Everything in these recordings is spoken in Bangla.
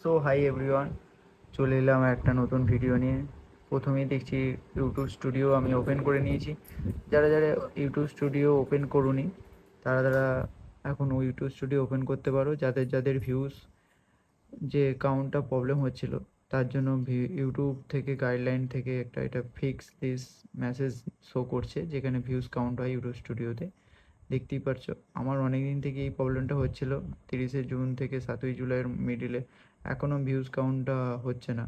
সো হাই এভরিওয়ান, চলে এলাম একটা নতুন ভিডিও নিয়ে। প্রথমেই দেখছি ইউটিউব স্টুডিও আমি ওপেন করে নিয়েছি। যারা যারা ইউটিউব স্টুডিও ওপেন করুনি তারা তারা এখন ইউটিউব স্টুডিও ওপেন করতে পারো। যাদের যাদের ভিউজ যে কাউন্টটা প্রবলেম হচ্ছিল, তার জন্য ইউটিউব থেকে গাইডলাইন থেকে একটা এটা ফিক্স দিস মেসেজ শো করছে, যেখানে ভিউজ কাউন্ট হয় ইউটিউব স্টুডিওতে। দেখতেই পারছো আমার অনেক দিন থেকে এই প্রবলেমটা হচ্ছিল। 30শে জুন থেকে 7ই জুলাইয়ের মিডিলে এখনও ভিউজ কাউন্টটা হচ্ছে না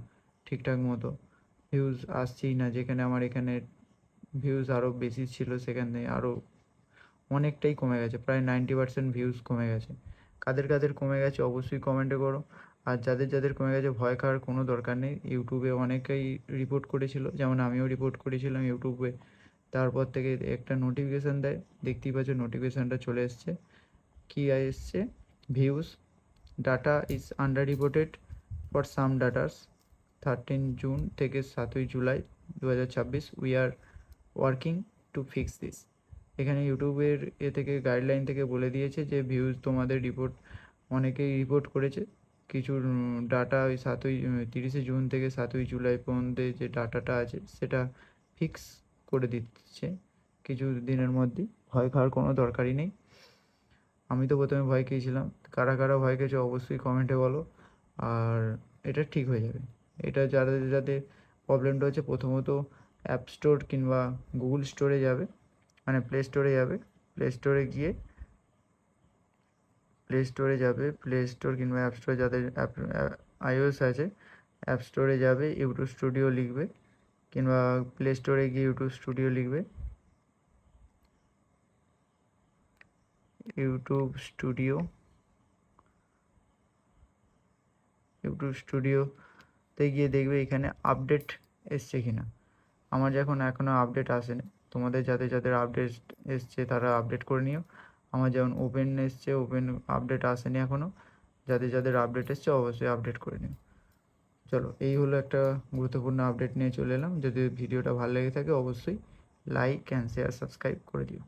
ঠিকঠাক মতো। ভিউজ আসছেই না, যেখানে আমার এখানে ভিউজ আরও বেশি ছিল সেখানে আরও অনেকটাই কমে গেছে, প্রায় 90% ভিউজ কমে গেছে। কাদের কাদের কমে গেছে অবশ্যই কমেন্টে করো। আর যাদের যাদের কমে গেছে ভয় খাওয়ার কোনো দরকার নেই। ইউটিউবে অনেকেই রিপোর্ট করেছিল, যেমন আমিও রিপোর্ট করেছিলাম ইউটিউবে। তারপর থেকে একটা নোটিফিকেশান দেয়, দেখতেই পাচ্ছ নোটিফিকেশানটা চলে এসছে। কী এসছে? Views data is under reported for some datas 13 June থেকে 7ই July 2026। We are working to fix this. এখানে ইউটিউবের থেকে গাইডলাইন থেকে বলে দিয়েছে যে ভিউজ তোমাদের রিপোর্ট অনেকেই রিপোর্ট করেছে। কিছু ডাটা ওই 30শে জুন থেকে 7ই জুলাই পর্যন্ত যে ডাটাটা আছে সেটা ফিক্স করে দিচ্ছে কিছু দিনের মধ্যেই। ভয় খাওয়ার কোনো দরকারই নেই। আমি তো প্রথমে ভয় খেয়েছিলাম, কারা কারা ভয় খেয়েছে অবশ্যই কমেন্টে বলো। আর এটা ঠিক হয়ে যাবে। এটা যাদের যাদের প্রবলেমটা হচ্ছে, প্রথমত অ্যাপ স্টোর কিংবা গুগল স্টোরে যাবে, মানে প্লে স্টোরে যাবে। প্লে স্টোরে গিয়ে প্লে স্টোর কিংবা অ্যাপ স্টোরে যাদের আইওএস আছে, অ্যাপ স্টোরে যাবে, ইউটিউব স্টুডিও লিখবে, কিংবা প্লে স্টোরে গিয়ে ইউটিউব স্টুডিও লিখবে। ইউটিউব স্টুডিওতে গিয়ে দেখবে এখানে আপডেট এসছে কিনা। আমার যখন এখনও আপডেট আসেনি, তোমাদের যাদের যাদের আপডেট এসছে তারা আপডেট করে নিও। আমার যেমন ওপেন এসছে, ওপেন আপডেট আসেনি এখনও। যাদের যাদের আপডেট এসছে অবশ্যই আপডেট করে নিও। চলো, এই হলো একটা গুরুত্বপূর্ণ আপডেট নিয়ে চলে এলাম। যদি ভিডিওটা ভালো লেগে থাকে অবশ্যই লাইক অ্যান্ড শেয়ার সাবস্ক্রাইব করে দিও।